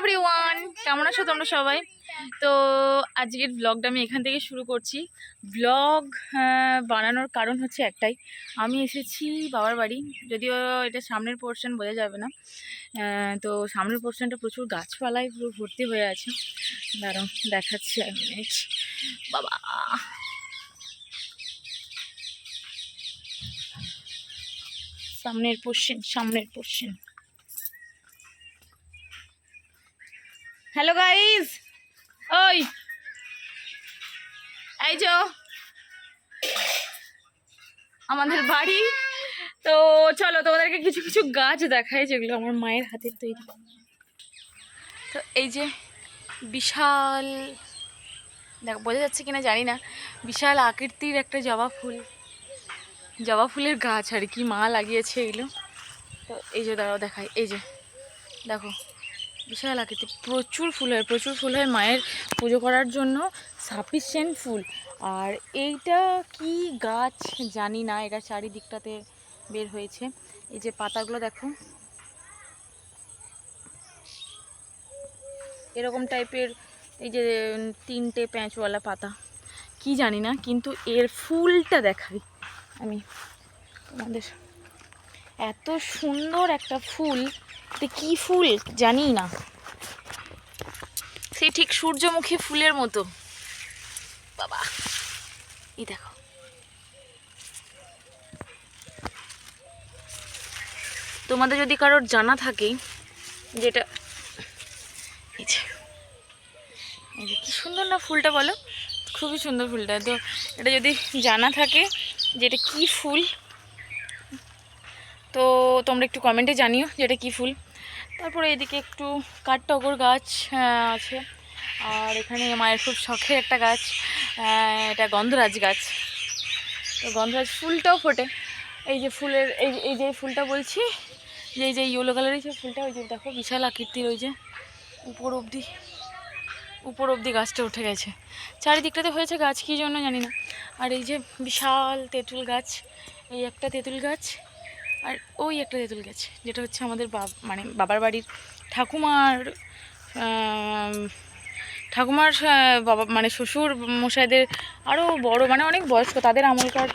Everyone, কেমন আছো তোমরা সবাই? তো আজকের ব্লগটা আমি এখান থেকে শুরু করছি। ব্লগ বানানোর কারণ হচ্ছে একটাই, আমি এসেছি বাবার বাড়ি। যদিও এটা সামনের পোর্শন বোঝা যাবে না, তো সামনের পোর্শনটা প্রচুর গাছপালায় পুরো ভর্তি হয়ে আছে। দাঁড়াও দেখাচ্ছি আমি। বাবা, সামনের পোর্শন। হ্যালো গাইজ, ওই এই যে আমাদের বাড়ি। তো চলো তোমাদেরকে কিছু কিছু গাছ দেখাই, যেগুলো আমার মায়ের হাতের তৈরি। তো এই যে বিশাল, দেখ বোঝা যাচ্ছে কিনা জানি না, বিশাল আকৃতির একটা জবা ফুলের গাছ আর কি, মা লাগিয়েছে এগুলো। তো এই যে দাঁড়াও দেখাই, এই যে দেখো বিশাল আকৃতি, প্রচুর ফুল হয় মায়ের পুজো করার জন্য, সাফিসিয়েন্ট ফুল। আর এইটা কি গাছ জানি না, এটা চারিদিকটাতে বের হয়েছে। এই যে পাতাগুলো দেখো, এরকম টাইপের, এই যে তিনটে প্যাঁচওয়ালা পাতা, কি জানি না, কিন্তু এর ফুলটা দেখাই আমি তোমাদের। এত সুন্দর একটা ফুল, কি ফুল জানি না, সেই ঠিক সূর্যমুখী ফুলের মতো। বাবা, এই দেখো, তোমাদের যদি কারোর জানা থাকে যেটা, এই যে কি সুন্দর না ফুলটা, বলো, খুবই সুন্দর ফুলটা। তো এটা যদি জানা থাকে যে এটা কী ফুল, তো তোমরা একটু কমেন্টে জানিও যে এটা কী ফুল। তারপরে এদিকে একটু কাঠটগর গাছ আছে, আর এখানে মায়ের খুব শখের একটা গাছ, এটা গন্ধরাজ গাছ। তো গন্ধরাজ ফুলটাও ফোটে। এই যে ফুলের এই যে ফুলটা বলছি, যে এই যে ইয়েলো কালারের যে ফুলটা, ওই যে দেখো বিশাল আকৃতির, ওই যে উপর অবধি গাছটা উঠে গেছে। চারিদিকটাতে হয়েছে গাছ, কী জন্য জানি না। আর এই যে বিশাল তেঁতুল গাছ, এই একটা তেঁতুল গাছ, আর ওই একটা তেঁতুল গাছ, যেটা হচ্ছে আমাদের বাবার বাড়ির ঠাকুমার বাবা, মানে শ্বশুর মশাইদের আরও বড়, মানে অনেক বয়স্ক, তাদের আমলকার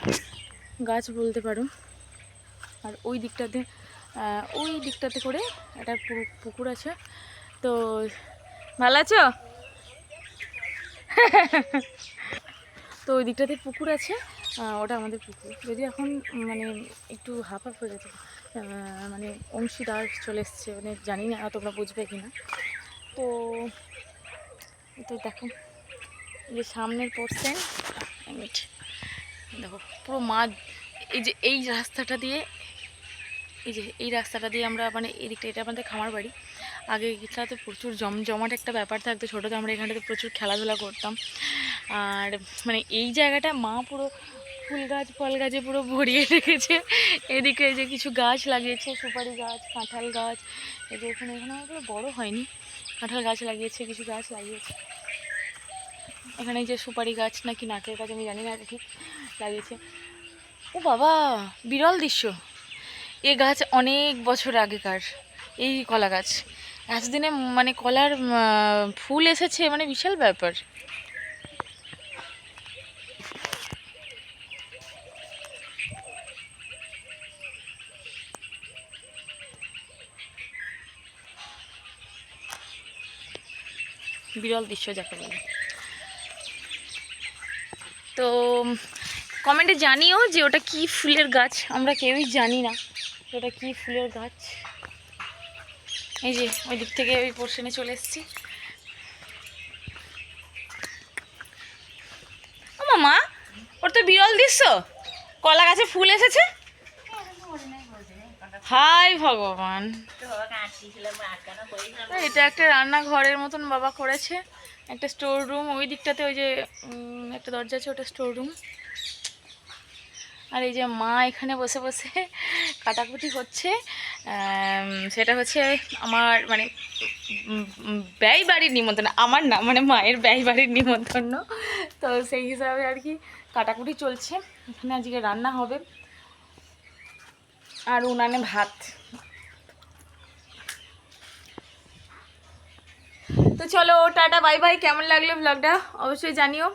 গাছ বলতে পারো। আর ওই দিকটাতে করে একটা পুকুর আছে। তো ভালো আছো? তো ওই দিকটাতে পুকুর আছে, ওটা আমাদের পুকুর। যদি এখন মানে একটু হাফ হয়ে গেছে, মানে অংশীদার চলে এসছে, মানে জানি না তোমরা বুঝবে কি না। তো তো দেখো যে সামনের পোর্শন, দেখো পুরো মাঠ। এই যে এই রাস্তাটা দিয়ে, এই রাস্তাটা দিয়ে আমরা, মানে এদিকটা, এটা আমাদের খামার বাড়ি। আগে এটাতে প্রচুর জমজমাট একটা ব্যাপার থাকতো, ছোটোতে আমরা এখানটাতে প্রচুর খেলাধুলা করতাম। আর মানে এই জায়গাটা মা পুরো ফুল গাছ ফল গাছে পুরো ভরিয়ে রেখেছে। এদিকে এই যে কিছু গাছ লাগিয়েছে, সুপারি গাছ, কাঁঠাল গাছ, এই যে এখানে পুরো বড়ো হয়নি, কাঁঠাল গাছ লাগিয়েছে, কিছু গাছ লাগিয়েছে এখানে। যে সুপারি গাছ নাকি নাকের গাছ আমি জানি না ঠিক, লাগিয়েছে। ও বাবা, বিরল দৃশ্য। এ গাছ অনেক বছর আগেকার, এই কলা গাছ এতদিনে মানে কলার ফুল এসেছে, মানে বিশাল ব্যাপার। বিরল দৃশ্য যাকে বলে। তো কমেন্টে জানিও যে ওটা কি ফুলের গাছ, আমরা কেউই জানি না ওটা কি ফুলের গাছ। এই যে ওই দিক থেকে ওই পোর্শনে চলে এসেছি। ও মামা, ওর তো বিরল দৃশ্য, কলা গাছে ফুল এসেছে। হাই ভগবান, এটা একটা রান্নাঘরের মতন বাবা করেছে, একটা স্টোর রুম। ওই দিকটাতে ওই যে একটা দরজা আছে, ওটা স্টোর রুম। আর এই যে মা এখানে বসে বসে কাটাকুটি হচ্ছে, সেটা হচ্ছে আমার মানে ব্যয় বাড়ির নিমন্ত্রণ, আমার না, মানে মায়ের ব্যয় বাড়ির নিমন্ত্রণ। তো সেই হিসাবে আর কি কাটাকুটি চলছে। এখানে আজকে রান্না হবে, আর উনানে ভাত। তো চলো টাটা বাই বাই। কেমন লাগলো ব্লগটা অবশ্যই জানিও।